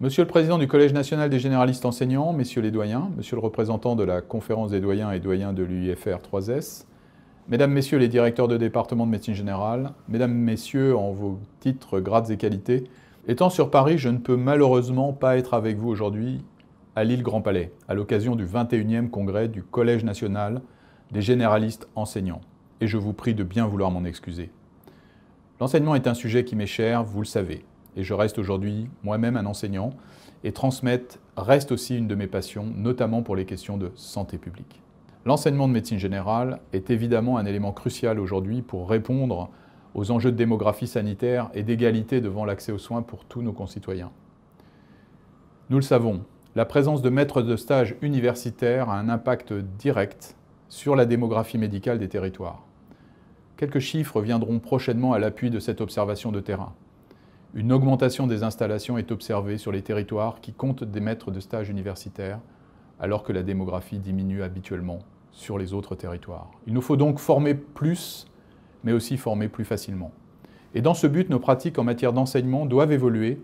Monsieur le Président du Collège national des généralistes enseignants, Messieurs les doyens, Monsieur le représentant de la Conférence des doyens et doyens de l'UIFR 3S, Mesdames, Messieurs les directeurs de département de médecine générale, Mesdames, Messieurs en vos titres, grades et qualités, étant sur Paris, je ne peux malheureusement pas être avec vous aujourd'hui à l'île Grand Palais, à l'occasion du 21e congrès du Collège national des généralistes enseignants. Et je vous prie de bien vouloir m'en excuser. L'enseignement est un sujet qui m'est cher, vous le savez. Et je reste aujourd'hui moi-même un enseignant, et transmettre reste aussi une de mes passions, notamment pour les questions de santé publique. L'enseignement de médecine générale est évidemment un élément crucial aujourd'hui pour répondre aux enjeux de démographie sanitaire et d'égalité devant l'accès aux soins pour tous nos concitoyens. Nous le savons, la présence de maîtres de stage universitaires a un impact direct sur la démographie médicale des territoires. Quelques chiffres viendront prochainement à l'appui de cette observation de terrain. Une augmentation des installations est observée sur les territoires qui comptent des maîtres de stage universitaires, alors que la démographie diminue habituellement sur les autres territoires. Il nous faut donc former plus, mais aussi former plus facilement. Et dans ce but, nos pratiques en matière d'enseignement doivent évoluer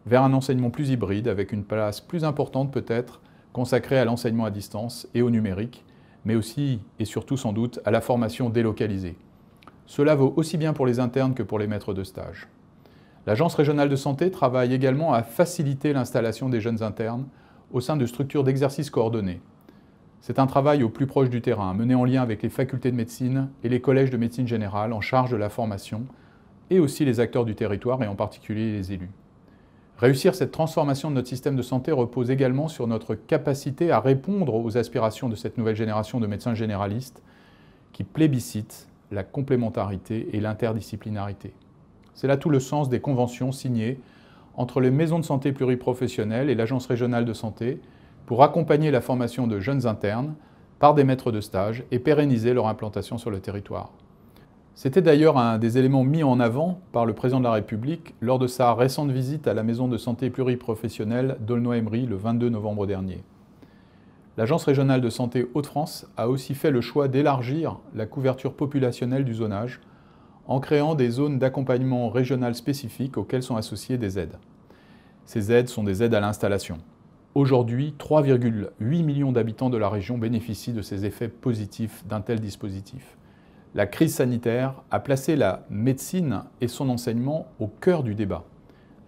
vers un enseignement plus hybride, avec une place plus importante peut-être consacrée à l'enseignement à distance et au numérique, mais aussi et surtout sans doute à la formation délocalisée. Cela vaut aussi bien pour les internes que pour les maîtres de stage. L'Agence régionale de santé travaille également à faciliter l'installation des jeunes internes au sein de structures d'exercice coordonnées. C'est un travail au plus proche du terrain, mené en lien avec les facultés de médecine et les collèges de médecine générale en charge de la formation, et aussi les acteurs du territoire et en particulier les élus. Réussir cette transformation de notre système de santé repose également sur notre capacité à répondre aux aspirations de cette nouvelle génération de médecins généralistes qui plébiscitent la complémentarité et l'interdisciplinarité. C'est là tout le sens des conventions signées entre les maisons de santé pluriprofessionnelles et l'Agence régionale de santé pour accompagner la formation de jeunes internes par des maîtres de stage et pérenniser leur implantation sur le territoire. C'était d'ailleurs un des éléments mis en avant par le Président de la République lors de sa récente visite à la maison de santé pluriprofessionnelle d'Aulnoy-Emery le 22 novembre dernier. L'Agence régionale de santé Hauts-de-France a aussi fait le choix d'élargir la couverture populationnelle du zonage en créant des zones d'accompagnement régional spécifiques auxquelles sont associées des aides. Ces aides sont des aides à l'installation. Aujourd'hui, 3,8 millions d'habitants de la région bénéficient de ces effets positifs d'un tel dispositif. La crise sanitaire a placé la médecine et son enseignement au cœur du débat.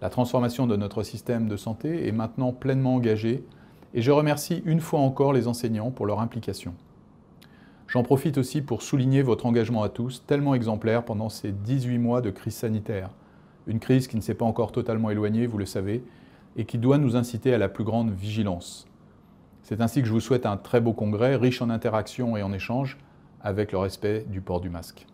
La transformation de notre système de santé est maintenant pleinement engagée et je remercie une fois encore les enseignants pour leur implication. J'en profite aussi pour souligner votre engagement à tous, tellement exemplaire pendant ces 18 mois de crise sanitaire. Une crise qui ne s'est pas encore totalement éloignée, vous le savez, et qui doit nous inciter à la plus grande vigilance. C'est ainsi que je vous souhaite un très beau congrès, riche en interactions et en échanges, avec le respect du port du masque.